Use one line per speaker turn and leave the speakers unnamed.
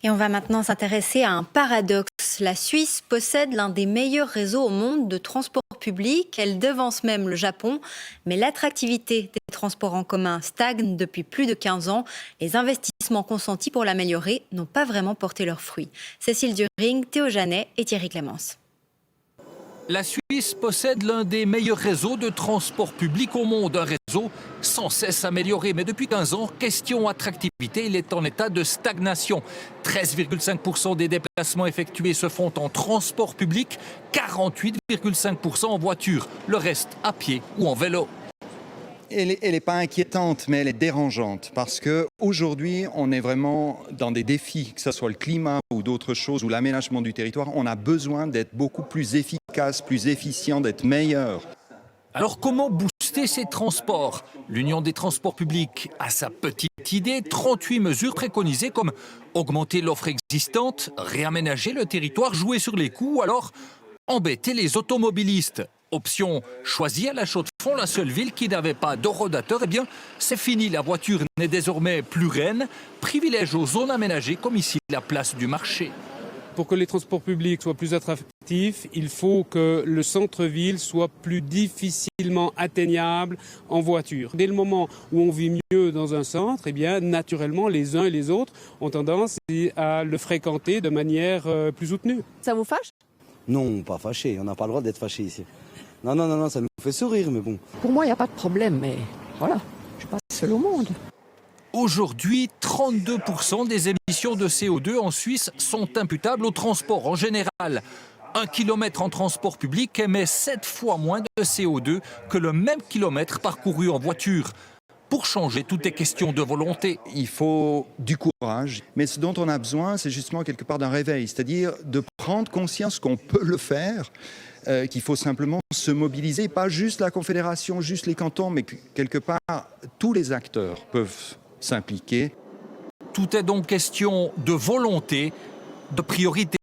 Et on va maintenant s'intéresser à un paradoxe. La Suisse possède l'un des meilleurs réseaux au monde de transport public. Elle devance même le Japon. Mais l'attractivité des transports en commun stagne depuis plus de 15 ans. Les investissements consentis pour l'améliorer n'ont pas vraiment porté leurs fruits. Cécile During, Théo Janet et Thierry Clémence.
La Suisse possède l'un des meilleurs réseaux de transport public au monde, un réseau sans cesse amélioré. Mais depuis 15 ans, question attractivité, il est en état de stagnation. 13,5% des déplacements effectués se font en transport public, 48,5% en voiture, le reste à pied ou en vélo.
Elle n'est pas inquiétante, mais elle est dérangeante parce qu'aujourd'hui, on est vraiment dans des défis, que ce soit le climat ou d'autres choses, ou l'aménagement du territoire. On a besoin d'être beaucoup plus efficace, plus efficient, d'être meilleur.
Alors comment booster ces transports? L'Union des transports publics a sa petite idée, 38 mesures préconisées comme augmenter l'offre existante, réaménager le territoire, jouer sur les coûts ou alors embêter les automobilistes. Option choisie à La Chaux-de-Fonds, la seule ville qui n'avait pas d'horodateur. Eh bien, c'est fini, la voiture n'est désormais plus reine. Privilège aux zones aménagées comme ici la place du marché.
Pour que les transports publics soient plus attractifs, il faut que le centre-ville soit plus difficilement atteignable en voiture. Dès le moment où on vit mieux dans un centre, eh bien, naturellement, les uns et les autres ont tendance à le fréquenter de manière plus soutenue.
Ça vous fâche?
Non, pas fâché. On n'a pas le droit d'être fâché ici. Non, ça nous fait sourire, mais bon.
Pour moi, il n'y a pas de problème, mais voilà, je suis pas seule au monde.
Aujourd'hui, 32% des émissions de CO2 en Suisse sont imputables au transport en général. 1 kilomètre en transport public émet 7 fois moins de CO2 que le même kilomètre parcouru en voiture. Pour changer, tout est question de volonté.
Il faut du courage, mais ce dont on a besoin, c'est justement quelque part d'un réveil, c'est-à-dire de prendre conscience qu'on peut le faire, qu'il faut simplement se mobiliser, pas juste la Confédération, juste les cantons, mais que quelque part, tous les acteurs peuvent s'impliquer.
Tout est donc question de volonté, de priorité.